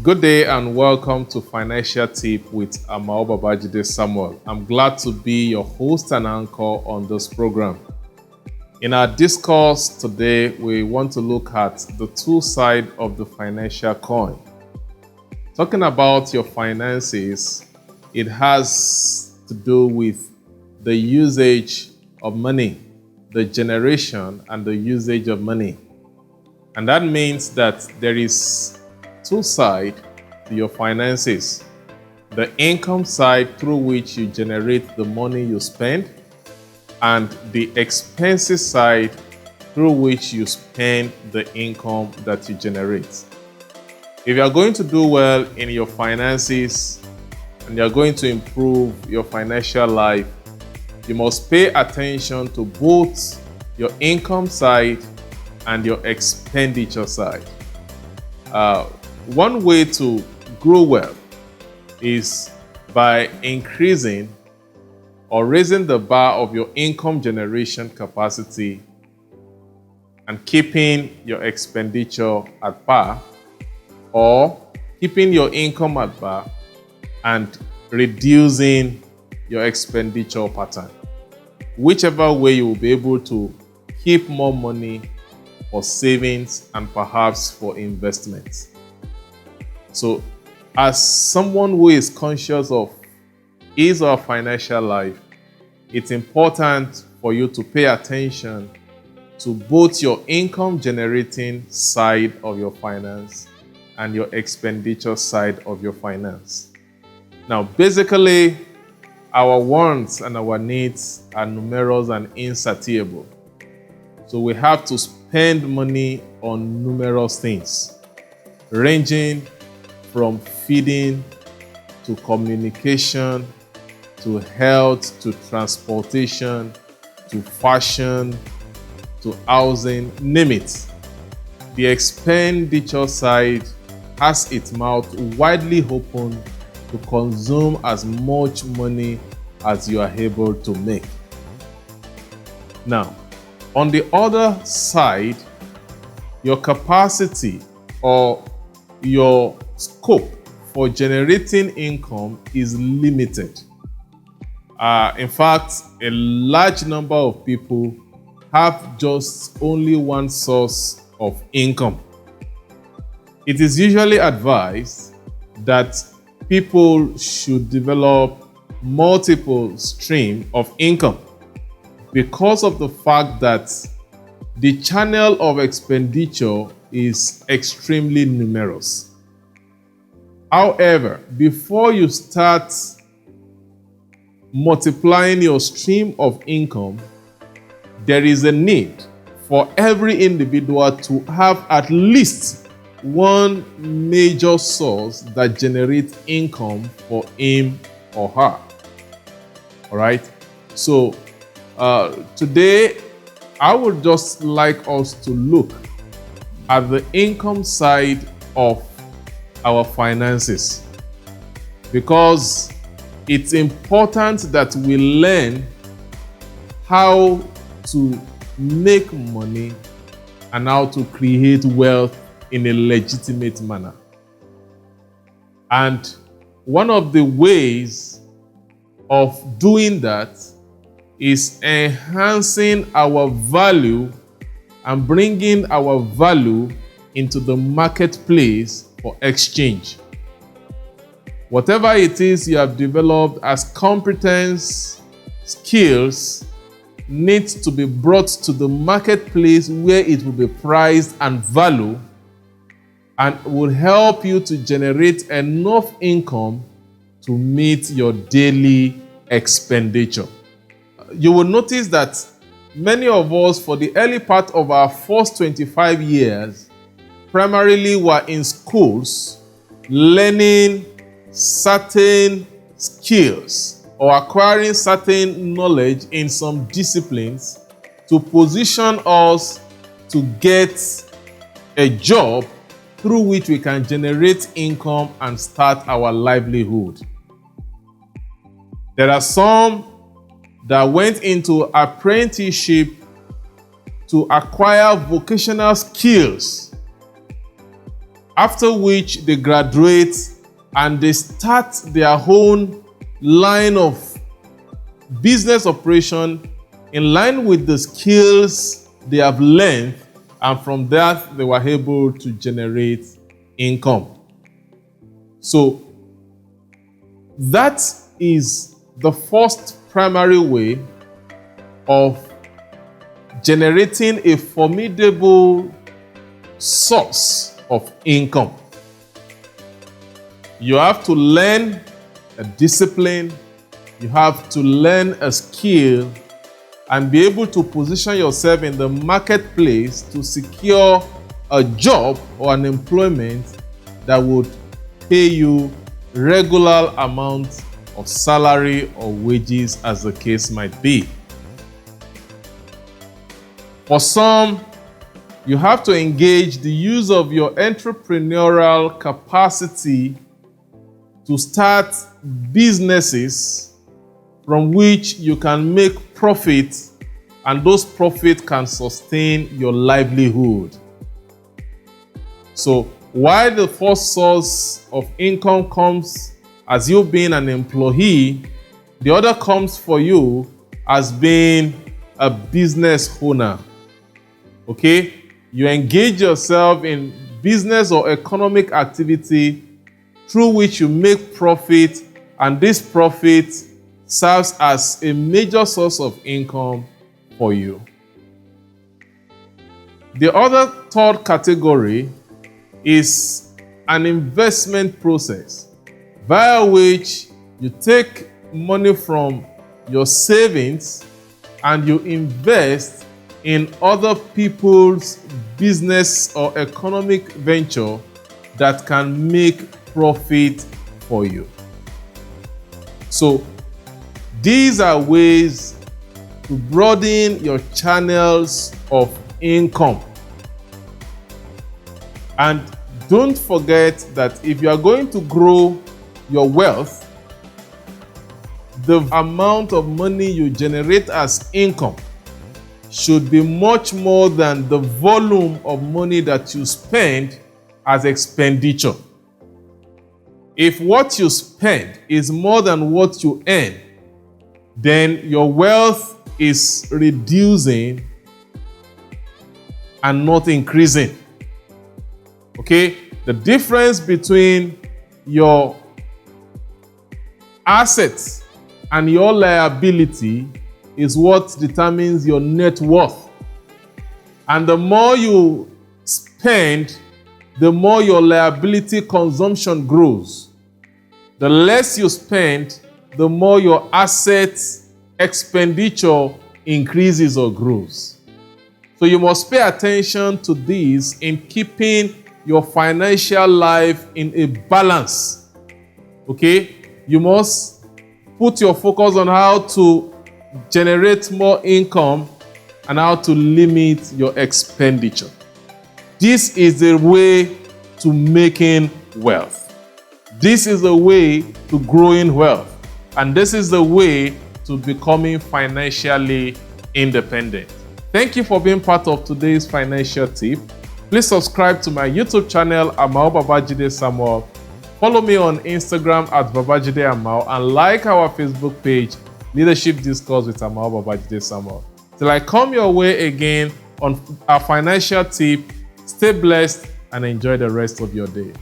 Good day and welcome to Financial Tip with Amao Babajide Samuel. I'm glad to be your host and anchor on this program. In our discourse today, we want to look at the two sides of the financial coin. Talking about your finances, it has to do with the usage of money, the generation and the usage of money. And that means that there is two sides to your finances. The income side, through which you generate the money you spend, and the expenses side, through which you spend the income that you generate. If you are going to do well in your finances and you are going to improve your financial life, you must pay attention to both your income side and your expenditure side. One way to grow well is by increasing or raising the bar of your income generation capacity and keeping your expenditure at par, or keeping your income at bar and reducing your expenditure pattern. Whichever way you will be able to keep more money for savings and perhaps for investments. So, as someone who is conscious of his or her financial life, it's important for you to pay attention to both your income generating side of your finance and your expenditure side of your finance. Now, basically, our wants and our needs are numerous and insatiable. So we have to spend money on numerous things, ranging from feeding to communication to health to transportation to fashion to housing, name it. The expenditure side has its mouth widely open to consume as much money as you are able to make. Now, on the other side, your capacity or your scope for generating income is limited. In fact, a large number of people have just only one source of income. It is usually advised that people should develop multiple streams of income because of the fact that the channel of expenditure is extremely numerous. However, before you start multiplying your stream of income, there is a need for every individual to have at least one major source that generates income for him or her. All right? So, today, I would just like us to look at the income side of our finances, because it's important that we learn how to make money and how to create wealth in a legitimate manner. And one of the ways of doing that is enhancing our value and bringing our value into the marketplace for exchange. Whatever it is you have developed as competence, skills, needs to be brought to the marketplace where it will be priced and valued, and will help you to generate enough income to meet your daily expenditure. You will notice that many of us, for the early part of our first 25 years, primarily were in schools learning certain skills or acquiring certain knowledge in some disciplines to position us to get a job through which we can generate income and start our livelihood. There are some that went into apprenticeship to acquire vocational skills. after which they graduate and they start their own line of business operation in line with the skills they have learned, and from that they were able to generate income. So that is the first primary way of generating a formidable source of income. You have to learn a discipline, you have to learn a skill, and be able to position yourself in the marketplace to secure a job or an employment that would pay you regular amounts of salary or wages, as the case might be. For some, you have to engage the use of your entrepreneurial capacity to start businesses from which you can make profit, and those profits can sustain your livelihood. So while the first source of income comes as you being an employee, the other comes for you as being a business owner. Okay? You engage yourself in business or economic activity through which you make profit, and this profit serves as a major source of income for you. The other third category is an investment process via which you take money from your savings and you invest in other people's business or economic venture that can make profit for you. So these are ways to broaden your channels of income. And don't forget that if you are going to grow your wealth, the amount of money you generate as income should be much more than the volume of money that you spend as expenditure. If what you spend is more than what you earn, then your wealth is reducing and not increasing. Okay? The difference between your assets and your liability is what determines your net worth. And the more you spend, the more your liability consumption grows. The less you spend, the more your assets expenditure increases or grows. So you must pay attention to this in keeping your financial life in a balance. Okay? You must put your focus on how to generate more income and how to limit your expenditure. This is the way to making wealth. This is the way to growing wealth. And this is the way to becoming financially independent. Thank you for being part of today's financial tip. Please subscribe to my YouTube channel, Amao Babajide Samuel. Follow me on Instagram at Babajide Amao, and like our Facebook page, Leadership Discourse with Amao Babajide Samuel. Till I come your way again on our financial tip, stay blessed and enjoy the rest of your day.